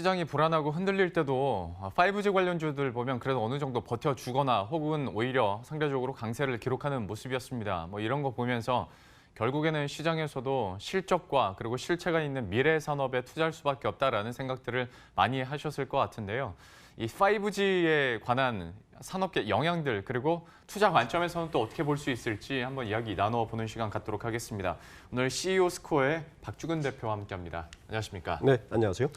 시장이 불안하고 흔들릴 때도 5G 관련주들 보면 그래도 어느 정도 버텨주거나 혹은 오히려 상대적으로 강세를 기록하는 모습이었습니다. 이런 거 보면서 결국에는 시장에서도 실적과 그리고 실체가 있는 미래 산업에 투자할 수밖에 없다라는 생각들을 많이 하셨을 것 같은데요. 이 5G에 관한 산업계 영향들 그리고 투자 관점에서는 또 어떻게 볼 수 있을지 한번 이야기 나눠보는 시간 갖도록 하겠습니다. 오늘 CEO 스코어의 박주근 대표와 함께합니다. 안녕하십니까? 네, 안녕하세요.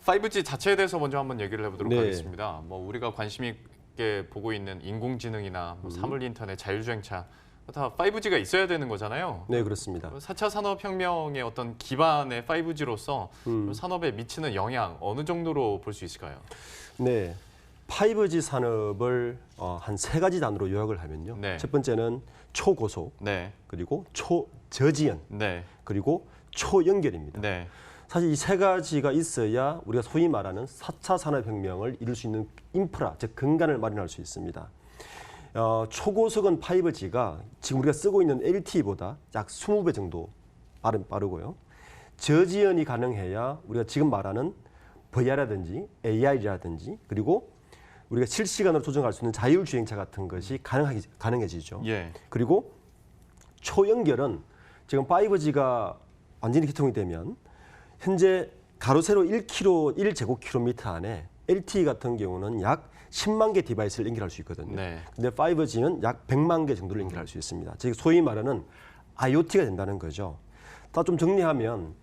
5G 자체에 대해서 먼저 한번 얘기를 해보도록 네. 하겠습니다. 우리가 관심 있게 보고 있는 인공지능이나 사물 인터넷, 자율주행차 다 5G가 있어야 되는 거잖아요. 네, 그렇습니다. 4차 산업혁명의 어떤 기반의 5G로서 산업에 미치는 영향 어느 정도로 볼 수 있을까요? 네, 5G 산업을 한 세 가지 단어로 요약을 하면요. 네. 첫 번째는 초고속, 네, 그리고 초저지연, 네, 그리고 초연결입니다. 네, 사실 이 세 가지가 있어야 우리가 소위 말하는 4차 산업혁명을 이룰 수 있는 인프라, 즉 근간을 마련할 수 있습니다. 초고속은 5G가 지금 우리가 쓰고 있는 LTE보다 약 20배 정도 빠르고요. 저지연이 가능해야 우리가 지금 말하는 VR라든지 AI라든지 그리고 우리가 실시간으로 조정할 수 있는 자율주행차 같은 것이 가능해지죠. 예, 그리고 초연결은 지금 5G가 완전히 개통이 되면 현재 가로 세로 1제곱킬로미터 안에 LTE 같은 경우는 약 10만 개 디바이스를 연결할 수 있거든요. 네. 근데 5G는 약 100만 개 정도를 연결할 수 있습니다. 즉 소위 말하는 IoT가 된다는 거죠. 다 좀 정리하면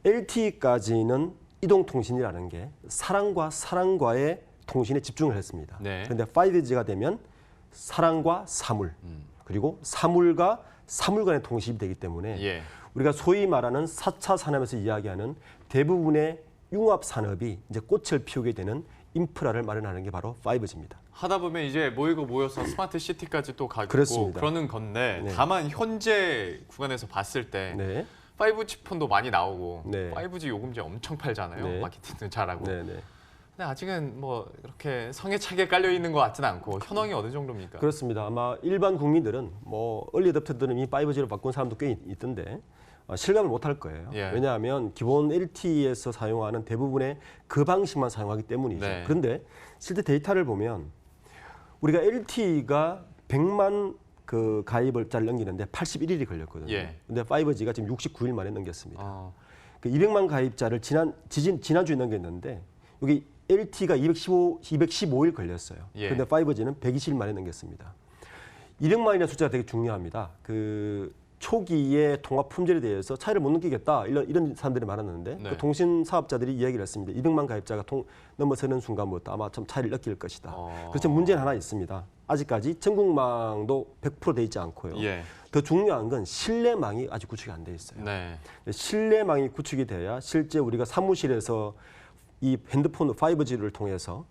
LTE까지는 이동통신이라는 게 사람과 사람과의 통신에 집중을 했습니다. 네. 그런데 5G가 되면 사람과 사물, 그리고 사물과 사물 간의 통신이 되기 때문에 예. 우리가 소위 말하는 4차 산업에서 이야기하는 대부분의 융합 산업이 이제 꽃을 피우게 되는 인프라를 마련하는 게 바로 5G입니다. 하다 보면 이제 모이고 모여서 스마트 시티까지 또 가고 그렇습니다. 그러는 건데 네. 다만 현재 구간에서 봤을 때 네, 5G 폰도 많이 나오고 네. 5G 요금제 엄청 팔잖아요. 네. 마케팅도 잘하고. 네, 네. 근데 아직은 그렇게 성에 차게 깔려 있는 것 같지는 않고 현황이 어느 정도입니까? 그렇습니다. 아마 일반 국민들은 얼리 어댑터들은 이미 5G로 바꾼 사람도 꽤 있던데 실감을 못 할 거예요. 예. 왜냐하면 기본 LTE에서 사용하는 대부분의 그 방식만 사용하기 때문이죠. 네. 그런데 실제 데이터를 보면 우리가 LTE가 100만 그 가입을자를 넘기는데 81일이 걸렸거든요. 예. 근데 5G가 지금 69일 만에 넘겼습니다. 어, 그 200만 가입자를 지난주에 넘겼는데 여기 LTE가 215일 걸렸어요. 예. 그런데 5G는 120일 만에 넘겼습니다. 200만이라는 숫자가 되게 중요합니다. 그 초기의 통합 품질에 대해서 차이를 못 느끼겠다 이런 사람들이 많았는데 네. 그 통신 사업자들이 이야기를 했습니다. 200만 가입자가 넘어서는 순간부터 아마 좀 차이를 느낄 것이다. 그렇지만 문제는 하나 있습니다. 아직까지 전국망도 100% 돼 있지 않고요. 예. 더 중요한 건 실내망이 아직 구축이 안 돼 있어요. 네. 실내망이 구축이 돼야 실제 우리가 사무실에서 이 핸드폰 5G를 통해서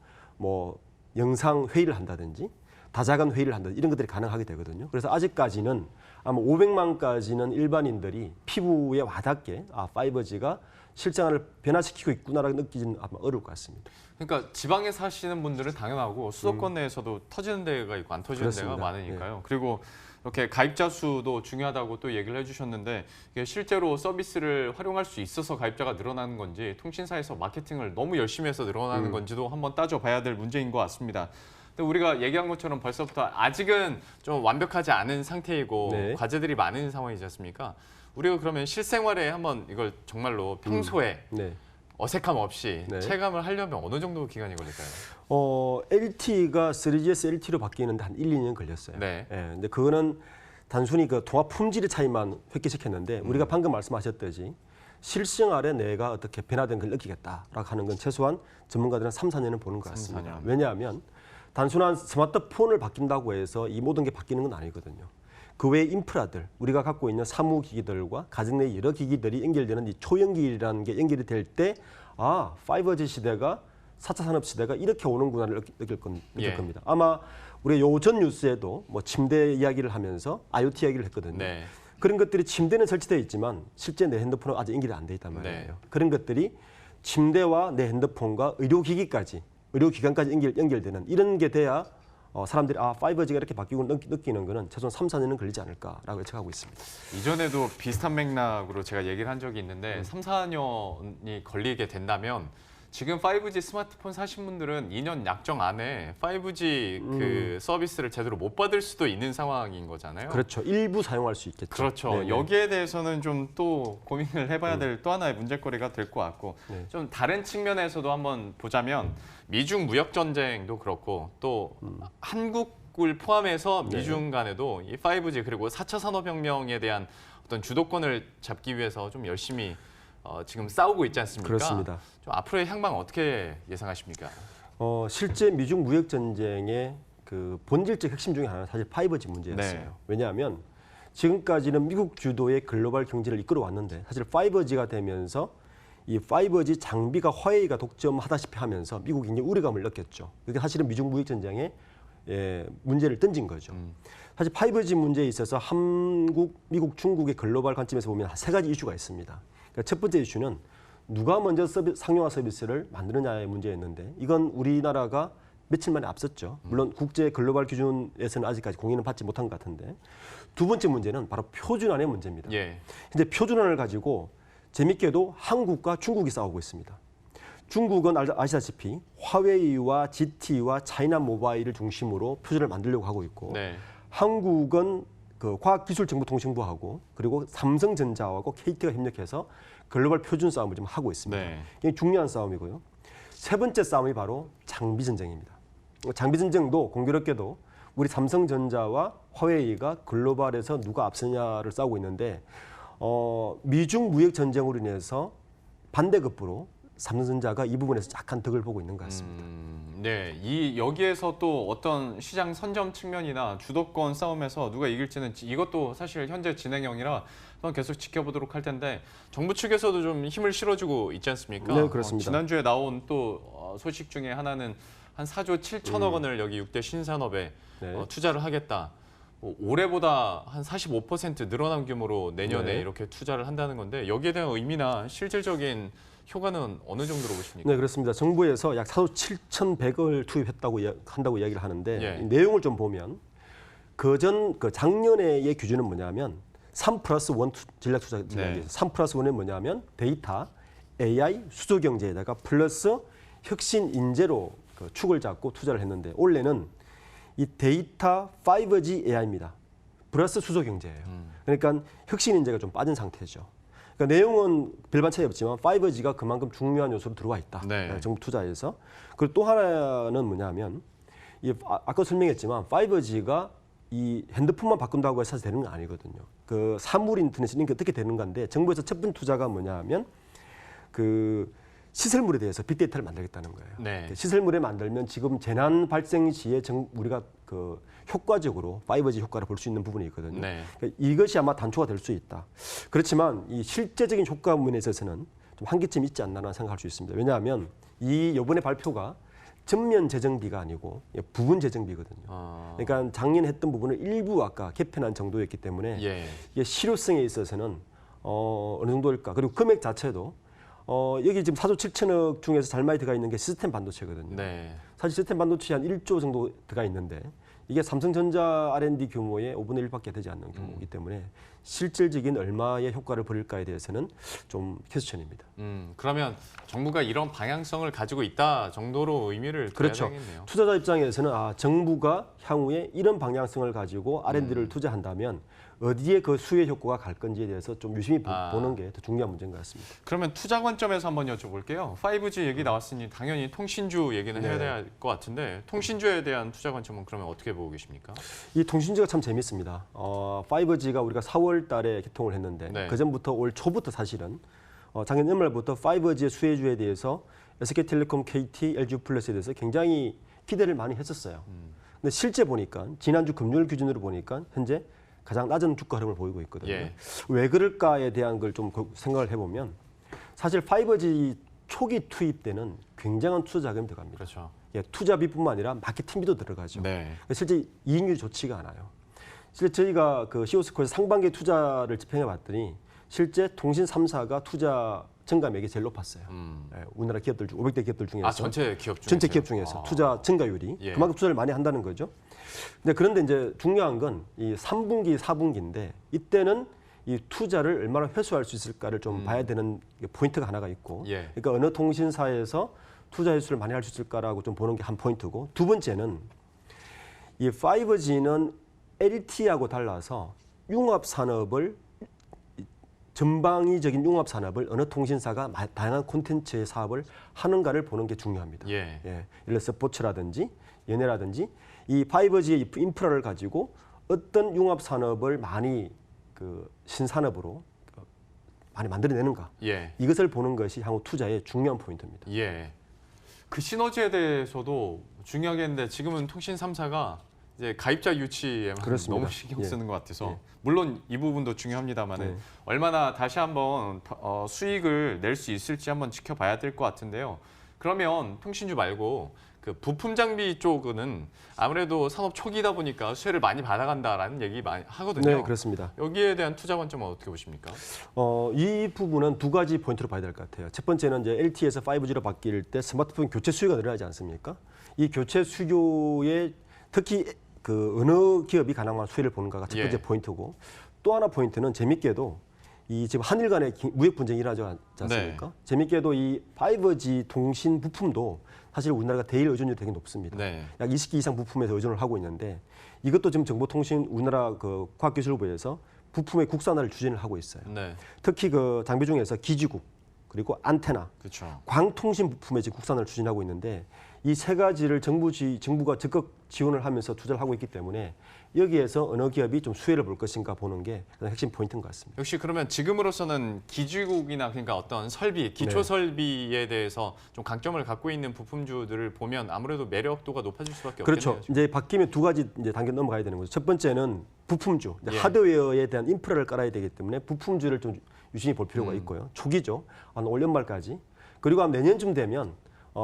영상 회의를 한다든지 다자간 회의를 한다든지 이런 것들이 가능하게 되거든요. 그래서 아직까지는 아마 500만까지는 일반인들이 피부에 와닿게 5G가 실생활을 변화시키고 있구나라고 느끼지는 아마 어려울 것 같습니다. 그러니까 지방에 사시는 분들은 당연하고 수도권 내에서도 터지는 데가 있고 안 터지는 그렇습니다. 데가 많으니까요. 그리고 이렇게 가입자 수도 중요하다고 또 얘기를 해주셨는데 이게 실제로 서비스를 활용할 수 있어서 가입자가 늘어나는 건지 통신사에서 마케팅을 너무 열심히 해서 늘어나는 건지도 한번 따져봐야 될 문제인 것 같습니다. 근데 우리가 얘기한 것처럼 벌써부터 아직은 좀 완벽하지 않은 상태이고 네. 과제들이 많은 상황이지 않습니까? 우리가 그러면 실생활에 한번 이걸 정말로 평소에 네. 어색함 없이 네. 체감을 하려면 어느 정도 기간이 걸릴까요? LTE가 3GS LTE로 바뀌는데 한 1, 2년 걸렸어요. 네. 근데 그거는 단순히 그 통합 품질의 차이만 획기시켰는데 우리가 방금 말씀하셨듯이 실생활에 내가 어떻게 변화된 걸 느끼겠다라고 하는 건 최소한 전문가들은 3, 4년은 보는 것 3, 같습니다. 4년. 왜냐하면 단순한 스마트폰을 바뀐다고 해서 이 모든 게 바뀌는 건 아니거든요. 그 외의 인프라들, 우리가 갖고 있는 사무기기들과 가정 내 여러 기기들이 연결되는 이 초연기라는 게 연결이 될 때 5G 시대가 4차 산업 시대가 이렇게 오는구나를 느낄 겁니다. 아마 우리 요전 뉴스에도 침대 이야기를 하면서 IoT 이야기를 했거든요. 네. 그런 것들이 침대는 설치되어 있지만 실제 내 핸드폰은 아직 연결이 안 돼 있단 말이에요. 네. 그런 것들이 침대와 내 핸드폰과 의료기관까지 연결되는 이런 게 돼야 사람들이 5G가 이렇게 바뀌고 느끼는 거는 최소한 3, 4년은 걸리지 않을까라고 예측하고 있습니다. 이전에도 비슷한 맥락으로 제가 얘기를 한 적이 있는데 3, 4년이 걸리게 된다면 지금 5G 스마트폰 사신 분들은 2년 약정 안에 5G 그 서비스를 제대로 못 받을 수도 있는 상황인 거잖아요. 그렇죠. 일부 사용할 수 있겠죠. 그렇죠. 네네. 여기에 대해서는 좀 또 고민을 해봐야 될 또 하나의 문제거리가 될 것 같고 네. 좀 다른 측면에서도 한번 보자면 미중 무역 전쟁도 그렇고 또 한국을 포함해서 미중 간에도 이 5G 그리고 4차 산업혁명에 대한 어떤 주도권을 잡기 위해서 좀 열심히 지금 싸우고 있지 않습니까? 그렇습니다. 좀 앞으로의 향방 어떻게 예상하십니까? 실제 미중 무역 전쟁의 그 본질적 핵심 중에 하나는 사실 5G 문제였어요. 네. 왜냐하면 지금까지는 미국 주도의 글로벌 경제를 이끌어 왔는데 사실 5G가 되면서 이 5G 장비가 화웨이가 독점하다시피 하면서 미국이 굉장히 우려감을 느꼈죠. 그게 사실은 미중 무역 전쟁에 문제를 던진 거죠. 사실 5G 문제에 있어서 한국, 미국, 중국의 글로벌 관점에서 보면 세 가지 이슈가 있습니다. 그러니까 첫 번째 이슈는 누가 먼저 상용화 서비스를 만드느냐의 문제였는데 이건 우리나라가 며칠 만에 앞섰죠. 물론 국제 글로벌 기준에서는 아직까지 공인은 받지 못한 것 같은데 두 번째 문제는 바로 표준안의 문제입니다. 예. 근데 표준안을 가지고 재밌게도 한국과 중국이 싸우고 있습니다. 중국은 아시다시피 화웨이와 GT와 차이나 모바일을 중심으로 표준을 만들려고 하고 있고 네. 한국은 그 과학기술정보통신부하고 그리고 삼성전자하고 KT가 협력해서 글로벌 표준 싸움을 좀 하고 있습니다. 네. 이게 중요한 싸움이고요. 세 번째 싸움이 바로 장비 전쟁입니다. 장비 전쟁도 공교롭게도 우리 삼성전자와 화웨이가 글로벌에서 누가 앞서냐를 싸우고 있는데 미중 무역 전쟁으로 인해서 반대급부로 삼성전자가 이 부분에서 약간 덕을 보고 있는 것 같습니다. 네, 여기에서 또 어떤 시장 선점 측면이나 주도권 싸움에서 누가 이길지는 이것도 사실 현재 진행형이라 한번 계속 지켜보도록 할 텐데 정부 측에서도 좀 힘을 실어주고 있지 않습니까? 네, 그렇습니다. 지난주에 나온 또 소식 중에 하나는 한 4조 7천억 원을 여기 6대 신산업에 네. 투자를 하겠다. 올해보다 한 45% 늘어난 규모로 내년에 네. 이렇게 투자를 한다는 건데 여기에 대한 의미나 실질적인 효과는 어느 정도로 보십니까? 네, 그렇습니다. 정부에서 약 4조 7,100억을 투입했다고 한다고 이야기를 하는데 예. 이 내용을 좀 보면 그 작년에의 기준은 뭐냐면 3+1 전략 투자 전략이에요. 3+1은 뭐냐면 데이터, AI, 수도 경제에다가 플러스 혁신 인재로 그 축을 잡고 투자를 했는데 올해는 이 데이터 5G AI입니다. 플러스 수소 경제예요. 그러니까 혁신 인재가 좀 빠진 상태죠. 그러니까 내용은 별반 차이 없지만 5G가 그만큼 중요한 요소로 들어와 있다. 네. 정부 투자에서. 그리고 또 하나는 뭐냐면 아까 설명했지만 5G가 이 핸드폰만 바꾼다고 해서 사실 되는 건 아니거든요. 그 사물 인터넷이 어떻게 되는 건데 정부에서 첫 번째 투자가 뭐냐면 그 시설물에 대해서 빅데이터를 만들겠다는 거예요. 네. 시설물에 만들면 지금 재난 발생 시에 우리가 그 효과적으로 5G 효과를 볼 수 있는 부분이 있거든요. 네. 그러니까 이것이 아마 단초가 될 수 있다. 그렇지만 이 실제적인 효과 부분에 있어서는 좀 한계점이 있지 않나라는 생각할 수 있습니다. 왜냐하면 이 이번에 발표가 전면 재정비가 아니고 부분 재정비거든요. 그러니까 작년에 했던 부분을 일부 아까 개편한 정도였기 때문에 예. 이게 실효성에 있어서는 어느 정도일까. 그리고 금액 자체도 여기 지금 4조 7천억 중에서 잘 많이 들어가 있는 게 시스템 반도체거든요. 네. 사실 시스템 반도체 한 1조 정도 들어가 있는데 이게 삼성전자 R&D 규모의 5분의 1밖에 되지 않는 규모이기 때문에 실질적인 얼마의 효과를 벌일까에 대해서는 좀 퀘스천입니다. 그러면 정부가 이런 방향성을 가지고 있다 정도로 의미를 둬야 그렇죠. 되겠네요. 투자자 입장에서는 정부가 향후에 이런 방향성을 가지고 R&D를 투자한다면 어디에 그 수혜 효과가 갈 건지에 대해서 좀 유심히 보는 게 더 중요한 문제인 것 같습니다. 그러면 투자 관점에서 한번 여쭤볼게요. 5G 얘기 나왔으니 당연히 통신주 얘기는 해야 네. 될 것 같은데 통신주에 대한 투자 관점은 그러면 어떻게 보고 계십니까? 이 통신주가 참 재밌습니다. 5G가 우리가 4월 달에 개통을 했는데 네. 그전부터 올 초부터 사실은 작년 연말부터 5G의 수혜주에 대해서 SK텔레콤, KT, LG플러스에 대해서 굉장히 기대를 많이 했었어요. 근데 실제 보니까 지난주 금요일 기준으로 보니까 현재 가장 낮은 주가 흐름을 보이고 있거든요. 예. 왜 그럴까에 대한 걸 좀 생각을 해보면 사실 5G 초기 투입 때는 굉장한 투자 자금이 들어갑니다. 그렇죠. 투자비뿐만 아니라 마케팅비도 들어가죠. 네. 실제 이익률이 좋지가 않아요. 실제 저희가 그 시오스코에서 상반기 투자를 집행해 봤더니 실제 통신 3사가 투자 증감액이 제일 높았어요. 우리나라 기업들 중 500대 기업들 중에서 전체 기업 중에서 전체 기업 중에서 투자 증가율이 예. 그만큼 투자를 많이 한다는 거죠. 근데 그런데 이제 중요한 건 이 3분기, 4분기인데 이때는 이 투자를 얼마나 회수할 수 있을까를 좀 봐야 되는 포인트가 하나가 있고, 예. 그러니까 어느 통신사에서 투자 회수를 많이 할 수 있을까라고 좀 보는 게 한 포인트고, 두 번째는 이 5G는 LTE하고 달라서 융합 산업을 전방위적인 융합 산업을 어느 통신사가 다양한 콘텐츠의 사업을 하는가를 보는 게 중요합니다. 예. 예를 들어 스포츠라든지 연예라든지 이 5G의 인프라를 가지고 어떤 융합 산업을 많이 그 신산업으로 많이 만들어내는가, 예. 이것을 보는 것이 향후 투자의 중요한 포인트입니다. 예. 그 시너지에 대해서도 중요하겠는데 지금은 통신 3사가 이제 가입자 유치에 그렇습니다. 너무 신경 쓰는 것 같아서 예. 물론 이 부분도 중요합니다만은 네. 얼마나 다시 한번 수익을 낼 수 있을지 한번 지켜봐야 될 것 같은데요. 그러면 통신주 말고 그 부품 장비 쪽은 아무래도 산업 초기다 보니까 수혜를 많이 받아간다라는 얘기 많이 하거든요. 네, 그렇습니다. 여기에 대한 투자 관점은 어떻게 보십니까? 이 부분은 두 가지 포인트로 봐야 될 것 같아요. 첫 번째는 이제 LTE에서 5G로 바뀔 때 스마트폰 교체 수요가 늘어나지 않습니까? 이 교체 수요에 특히 그 어느 기업이 가능한 수혜를 보는가가 첫 번째 예. 포인트고, 또 하나 포인트는 재밌게도 이 지금 한일 간의 무역 분쟁이 일어나지 않습니까? 네. 재밌게도 이 5G 통신 부품도 사실 우리나라가 대일 의존율이 되게 높습니다. 네. 약 20기 이상 부품에서 의존을 하고 있는데, 이것도 지금 정보통신 우리나라 그 과학기술부에서 부품의 국산화를 추진을 하고 있어요. 네. 특히 그 장비 중에서 기지국, 그리고 안테나, 그렇죠. 광통신 부품의 지금 국산화를 추진하고 있는데, 이 세 가지를 정부가 적극 지원을 하면서 투자를 하고 있기 때문에 여기에서 어느 기업이 좀 수혜를 볼 것인가 보는 게 가장 핵심 포인트인 것 같습니다. 역시 그러면 지금으로서는 기지국이나 그러니까 어떤 설비, 기초 네. 설비에 대해서 좀 강점을 갖고 있는 부품주들을 보면 아무래도 매력도가 높아질 수밖에 그렇죠. 없겠네요. 이제 바뀌면 두 가지 이제 단계 넘어가야 되는 거죠. 첫 번째는 부품주, 이제 예. 하드웨어에 대한 인프라를 깔아야 되기 때문에 부품주를 좀 유심히 볼 필요가 있고요. 초기죠. 한 올 연말까지. 그리고 한 내년쯤 되면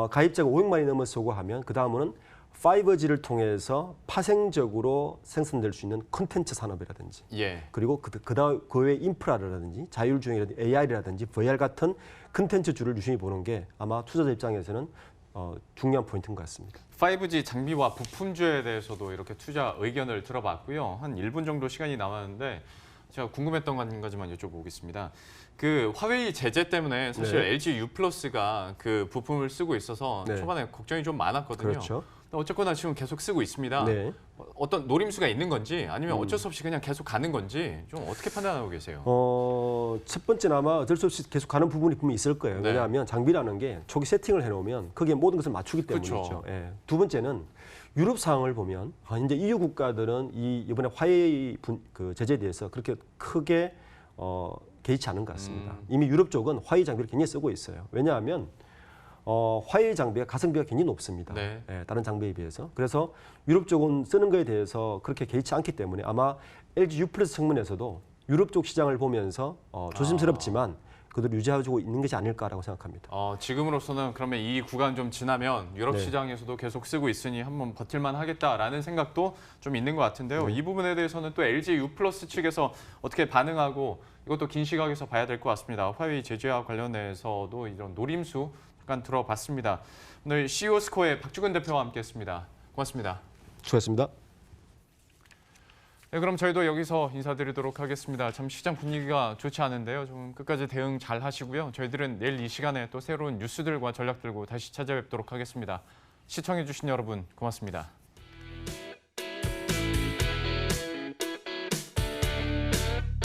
가입자가 500만이 넘어서고 하면 그 다음은 5G를 통해서 파생적으로 생산될 수 있는 콘텐츠 산업이라든지, 예. 그리고 그 외 인프라라든지 자율주행이라든지 AI라든지 VR 같은 콘텐츠주를 유심히 보는 게 아마 투자자 입장에서는 중요한 포인트인 것 같습니다. 5G 장비와 부품주에 대해서도 이렇게 투자 의견을 들어봤고요. 한 1분 정도 시간이 남았는데 제가 궁금했던 한 가지만 여쭤보겠습니다. 그 화웨이 제재 때문에 사실 네. LG U+가 그 부품을 쓰고 있어서 네. 초반에 걱정이 좀 많았거든요. 그렇죠. 근데 어쨌거나 지금 계속 쓰고 있습니다. 네. 어떤 노림수가 있는 건지 아니면 어쩔 수 없이 그냥 계속 가는 건지 좀 어떻게 판단하고 계세요? 첫 번째는 아마 어쩔 수 없이 계속 가는 부분이 분명히 있을 거예요. 네. 왜냐하면 장비라는 게 초기 세팅을 해놓으면 거기에 모든 것을 맞추기 때문이죠. 그렇죠. 예. 두 번째는 유럽 상황을 보면 이제 EU 국가들은 이번에 화웨이 그 제재에 대해서 그렇게 크게 개의치 않은 것 같습니다. 이미 유럽 쪽은 화웨이 장비를 굉장히 쓰고 있어요. 왜냐하면 화웨이 장비가 가성비가 굉장히 높습니다. 네. 예, 다른 장비에 비해서. 그래서 유럽 쪽은 쓰는 거에 대해서 그렇게 개의치 않기 때문에 아마 LG U+ 측면에서도 유럽 쪽 시장을 보면서 조심스럽지만 그대로 유지하고 있는 것이 아닐까라고 생각합니다. 지금으로서는 그러면 이 구간 좀 지나면 유럽 네. 시장에서도 계속 쓰고 있으니 한번 버틸만 하겠다라는 생각도 좀 있는 것 같은데요. 이 부분에 대해서는 또 LG U+ 측에서 어떻게 반응하고 이것도 긴 시각에서 봐야 될 것 같습니다. 화웨이 제재와 관련해서도 이런 노림수 잠깐 들어봤습니다. 오늘 CEO 스코어의 박주근 대표와 함께했습니다. 고맙습니다. 수고하셨습니다. 네, 그럼 저희도 여기서 인사드리도록 하겠습니다. 참 시장 분위기가 좋지 않은데요. 좀 끝까지 대응 잘 하시고요. 저희들은 내일 이 시간에 또 새로운 뉴스들과 전략 들고 다시 찾아뵙도록 하겠습니다. 시청해주신 여러분 고맙습니다.